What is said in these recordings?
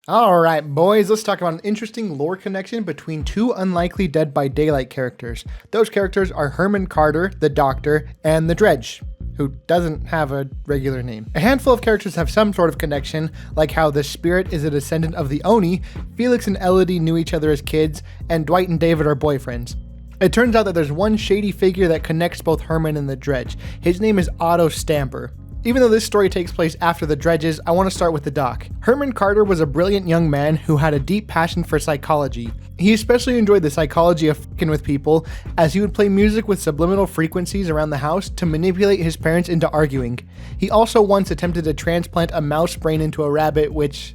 Alright, boys, let's talk about an interesting lore connection between two unlikely Dead by Daylight characters. Those characters are Herman Carter, the Doctor, and the Dredge, who doesn't have a regular name. A handful of characters have some sort of connection, like how the Spirit is a descendant of the Oni, Felix and Elodie knew each other as kids, and Dwight and David are boyfriends. It turns out that there's one shady figure that connects both Herman and the Dredge. His name is Otto Stamper. Even though this story takes place after the Dredges, I want to start with the doc. Herman Carter was a brilliant young man who had a deep passion for psychology. He especially enjoyed the psychology of f***ing with people, as he would play music with subliminal frequencies around the house to manipulate his parents into arguing. He also once attempted to transplant a mouse brain into a rabbit, which...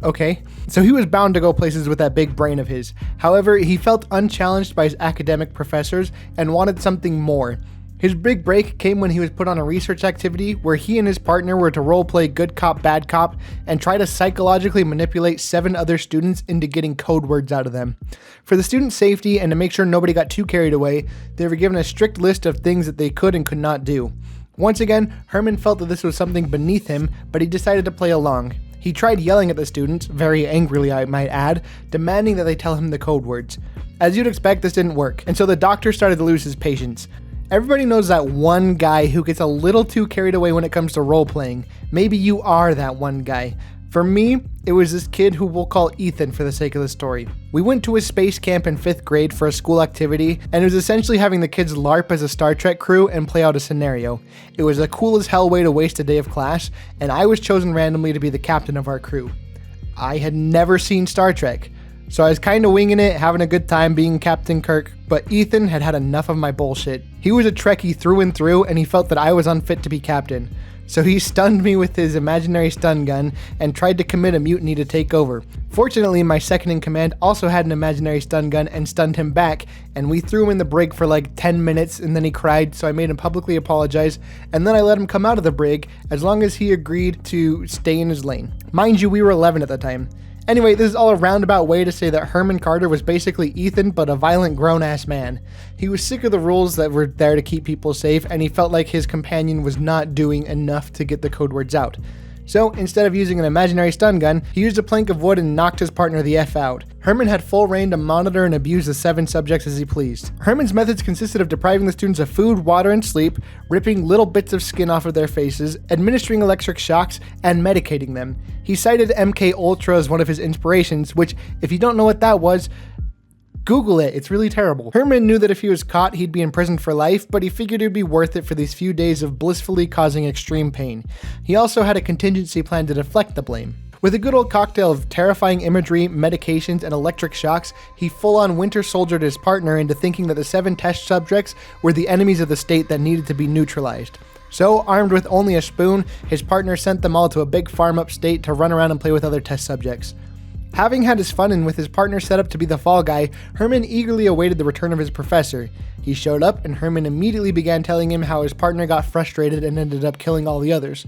okay. So he was bound to go places with that big brain of his. However, he felt unchallenged by his academic professors and wanted something more. His big break came when he was put on a research activity where he and his partner were to roleplay good cop, bad cop and try to psychologically manipulate 7 other students into getting code words out of them. For the students' safety and to make sure nobody got too carried away, they were given a strict list of things that they could and could not do. Once again, Herman felt that this was something beneath him, but he decided to play along. He tried yelling at the students, very angrily I might add, demanding that they tell him the code words. As you'd expect, this didn't work, and so the Doctor started to lose his patience. Everybody knows that one guy who gets a little too carried away when it comes to role-playing. Maybe you are that one guy. For me, it was this kid who we'll call Ethan for the sake of the story. We went to a space camp in 5th grade for a school activity, and it was essentially having the kids LARP as a Star Trek crew and play out a scenario. It was a cool as hell way to waste a day of class, and I was chosen randomly to be the captain of our crew. I had never seen Star Trek, so I was kind of winging it, having a good time being Captain Kirk, but Ethan had had enough of my bullshit. He was a Trekkie through and through, and he felt that I was unfit to be captain. So he stunned me with his imaginary stun gun and tried to commit a mutiny to take over. Fortunately, my second in command also had an imaginary stun gun and stunned him back, and we threw him in the brig for like 10 minutes and then he cried, so I made him publicly apologize, and then I let him come out of the brig as long as he agreed to stay in his lane. Mind you, we were 11 at the time. Anyway, this is all a roundabout way to say that Herman Carter was basically Ethan, but a violent grown-ass man. He was sick of the rules that were there to keep people safe, and he felt like his companion was not doing enough to get the code words out. So, instead of using an imaginary stun gun, he used a plank of wood and knocked his partner the F out. Herman had full reign to monitor and abuse the 7 subjects as he pleased. Herman's methods consisted of depriving the students of food, water, and sleep, ripping little bits of skin off of their faces, administering electric shocks, and medicating them. He cited MK Ultra as one of his inspirations, which, if you don't know what that was, Google it, it's really terrible. Herman knew that if he was caught, he'd be imprisoned for life, but he figured it'd be worth it for these few days of blissfully causing extreme pain. He also had a contingency plan to deflect the blame. With a good old cocktail of terrifying imagery, medications, and electric shocks, he full-on winter soldiered his partner into thinking that the 7 test subjects were the enemies of the state that needed to be neutralized. So, armed with only a spoon, his partner sent them all to a big farm upstate to run around and play with other test subjects. Having had his fun and with his partner set up to be the fall guy, Herman eagerly awaited the return of his professor. He showed up, and Herman immediately began telling him how his partner got frustrated and ended up killing all the others.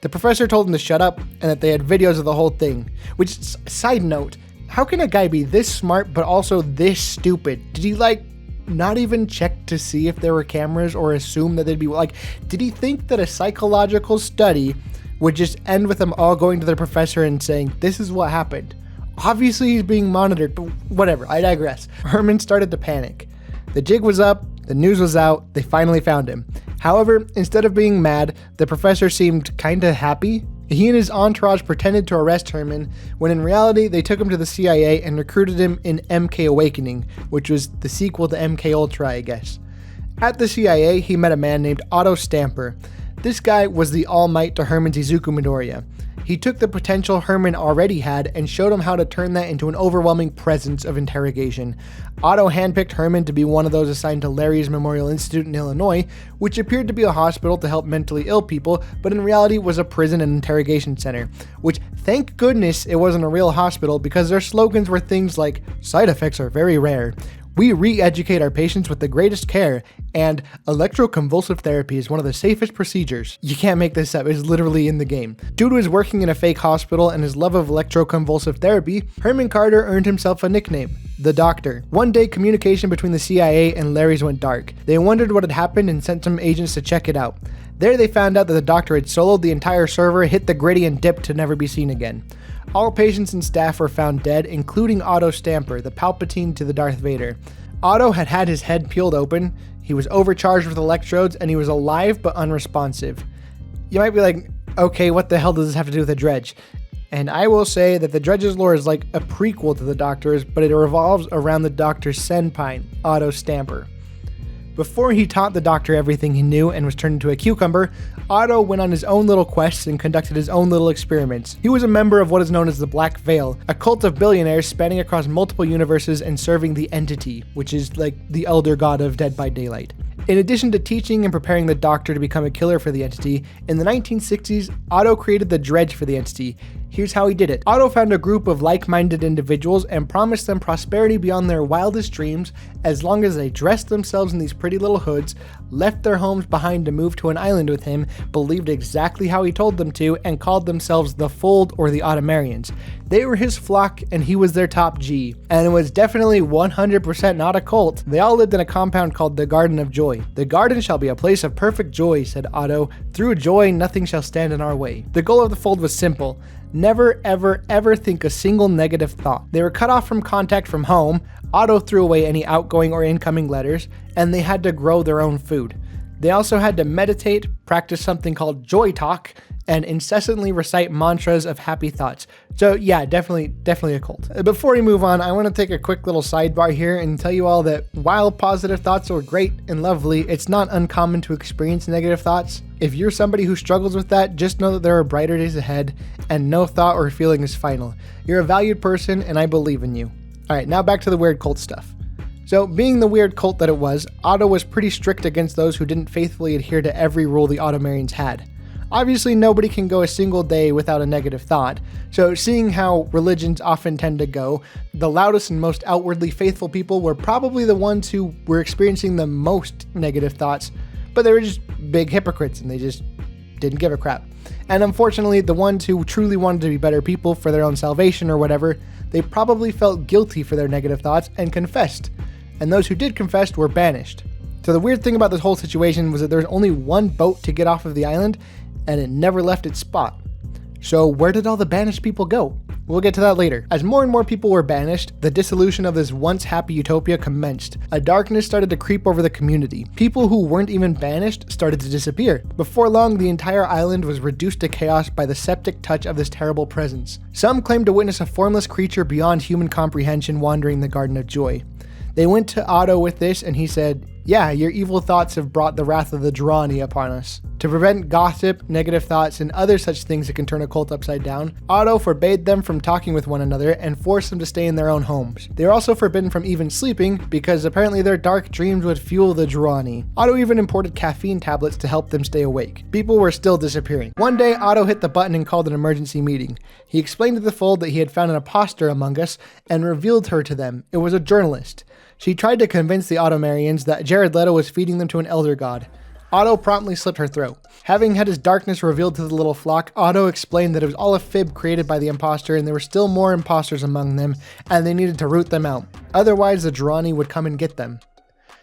The professor told him to shut up, and that they had videos of the whole thing. Which, side note, how can a guy be this smart but also this stupid? Did he, not even check to see if there were cameras or assume that they'd be, did he think that a psychological study would just end with them all going to their professor and saying, this is what happened? Obviously he's being monitored, but whatever, I digress. Herman started to panic. The jig was up, the news was out, they finally found him. However, instead of being mad, the professor seemed kinda happy. He and his entourage pretended to arrest Herman, when in reality they took him to the CIA and recruited him in MK Awakening, which was the sequel to MK Ultra, I guess. At the CIA, he met a man named Otto Stamper. This guy was the All Might to Herman's Izuku Midoriya. He took the potential Herman already had and showed him how to turn that into an overwhelming presence of interrogation. Otto handpicked Herman to be one of those assigned to Larry's Memorial Institute in Illinois, which appeared to be a hospital to help mentally ill people, but in reality was a prison and interrogation center. Which, thank goodness it wasn't a real hospital, because their slogans were things like, "Side effects are very rare," "We re-educate our patients with the greatest care," and "Electroconvulsive therapy is one of the safest procedures." You can't make this up, it's literally in the game. Due to his working in a fake hospital and his love of electroconvulsive therapy, Herman Carter earned himself a nickname, the Doctor. One day, communication between the CIA and Larry's went dark. They wondered what had happened and sent some agents to check it out. There they found out that the Doctor had soloed the entire server, hit the gritty, and dipped to never be seen again. All patients and staff were found dead, including Otto Stamper, the Palpatine to the Darth Vader. Otto had had his head peeled open, he was overcharged with electrodes, and he was alive but unresponsive. You might be like, okay, what the hell does this have to do with the Dredge? And I will say that the Dredge's lore is like a prequel to the Doctor's, but it revolves around the Doctor's senpai, Otto Stamper. Before he taught the Doctor everything he knew and was turned into a cucumber, Otto went on his own little quests and conducted his own little experiments. He was a member of what is known as the Black Veil, a cult of billionaires spanning across multiple universes and serving the Entity, which is like the elder god of Dead by Daylight. In addition to teaching and preparing the Doctor to become a killer for the Entity, in the 1960s, Otto created the Dredge for the Entity. Here's how he did it. Otto found a group of like-minded individuals and promised them prosperity beyond their wildest dreams as long as they dressed themselves in these pretty little hoods, left their homes behind to move to an island with him, believed exactly how he told them to, and called themselves the Fold or the Automarians. They were his flock and he was their top G. And it was definitely 100% not a cult. They all lived in a compound called the Garden of Joy. The garden shall be a place of perfect joy, said Otto. Through joy, nothing shall stand in our way. The goal of the Fold was simple. Never, ever, ever think a single negative thought. They were cut off from contact from home. Otto threw away any outgoing or incoming letters, and they had to grow their own food. They also had to meditate, practice something called joy talk, and incessantly recite mantras of happy thoughts. So yeah, definitely a cult. Before we move on, I want to take a quick little sidebar here and tell you all that while positive thoughts are great and lovely, it's not uncommon to experience negative thoughts. If you're somebody who struggles with that, just know that there are brighter days ahead and no thought or feeling is final. You're a valued person and I believe in you. Alright, now back to the weird cult stuff. So, being the weird cult that it was, Otto was pretty strict against those who didn't faithfully adhere to every rule the Automarians had. Obviously, nobody can go a single day without a negative thought, so seeing how religions often tend to go, the loudest and most outwardly faithful people were probably the ones who were experiencing the most negative thoughts, but they were just big hypocrites and they just didn't give a crap. And unfortunately, the ones who truly wanted to be better people for their own salvation or whatever, they probably felt guilty for their negative thoughts and confessed. And those who did confess were banished. So the weird thing about this whole situation was that there was only one boat to get off of the island, and it never left its spot. So where did all the banished people go? We'll get to that later. As more and more people were banished, the dissolution of this once happy utopia commenced. A darkness started to creep over the community. People who weren't even banished started to disappear. Before long, the entire island was reduced to chaos by the septic touch of this terrible presence. Some claimed to witness a formless creature beyond human comprehension wandering the Garden of Joy. They went to Otto with this and he said, "Yeah, your evil thoughts have brought the wrath of the Drani upon us." To prevent gossip, negative thoughts, and other such things that can turn a cult upside down, Otto forbade them from talking with one another and forced them to stay in their own homes. They were also forbidden from even sleeping because apparently their dark dreams would fuel the Drani. Otto even imported caffeine tablets to help them stay awake. People were still disappearing. One day, Otto hit the button and called an emergency meeting. He explained to the Fold that he had found an imposter among us and revealed her to them. It was a journalist. She tried to convince the Automarians that Jared Leto was feeding them to an elder god. Otto promptly slit her throat. Having had his darkness revealed to the little flock, Otto explained that it was all a fib created by the imposter and there were still more imposters among them and they needed to root them out. Otherwise, the Drani would come and get them.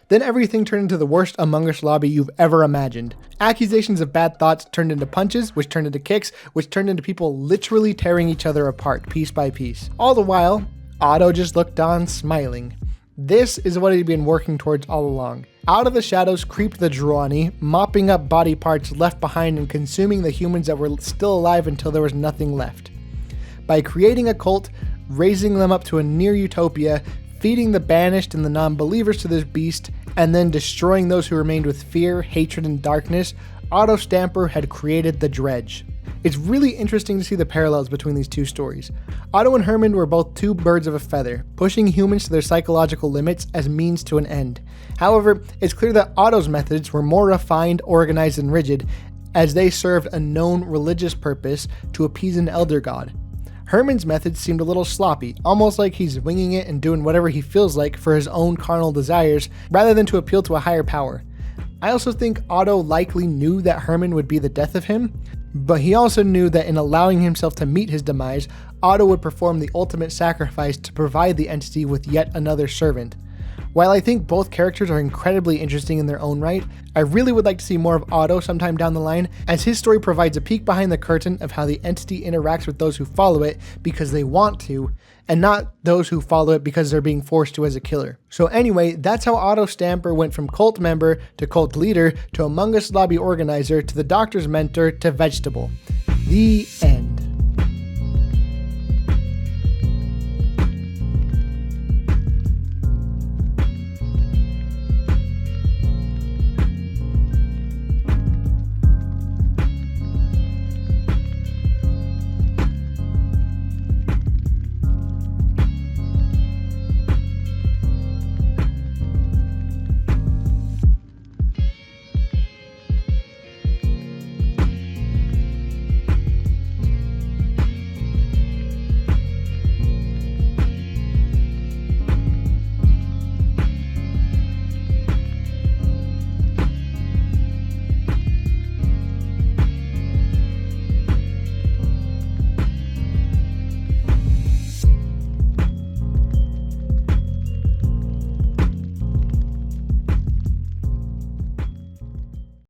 Then everything turned into the worst Among Us lobby you've ever imagined. Accusations of bad thoughts turned into punches, which turned into kicks, which turned into people literally tearing each other apart piece by piece. All the while, Otto just looked on, smiling. This is what he'd been working towards all along. Out of the shadows creeped the Drani, mopping up body parts left behind and consuming the humans that were still alive until there was nothing left. By creating a cult, raising them up to a near utopia, feeding the banished and the non-believers to this beast, and then destroying those who remained with fear, hatred, and darkness, Otto Stamper had created the Dredge. It's really interesting to see the parallels between these two stories. Otto and Herman were both two birds of a feather, pushing humans to their psychological limits as means to an end. However, it's clear that Otto's methods were more refined, organized, and rigid, as they served a known religious purpose to appease an elder god. Herman's methods seemed a little sloppy, almost like he's winging it and doing whatever he feels like for his own carnal desires, rather than to appeal to a higher power. I also think Otto likely knew that Herman would be the death of him, but he also knew that in allowing himself to meet his demise, Otto would perform the ultimate sacrifice to provide the entity with yet another servant. While I think both characters are incredibly interesting in their own right, I really would like to see more of Otto sometime down the line, as his story provides a peek behind the curtain of how the entity interacts with those who follow it because they want to, and not those who follow it because they're being forced to as a killer. So anyway, that's how Otto Stamper went from cult member to cult leader to Among Us lobby organizer to the Doctor's mentor to vegetable. The end.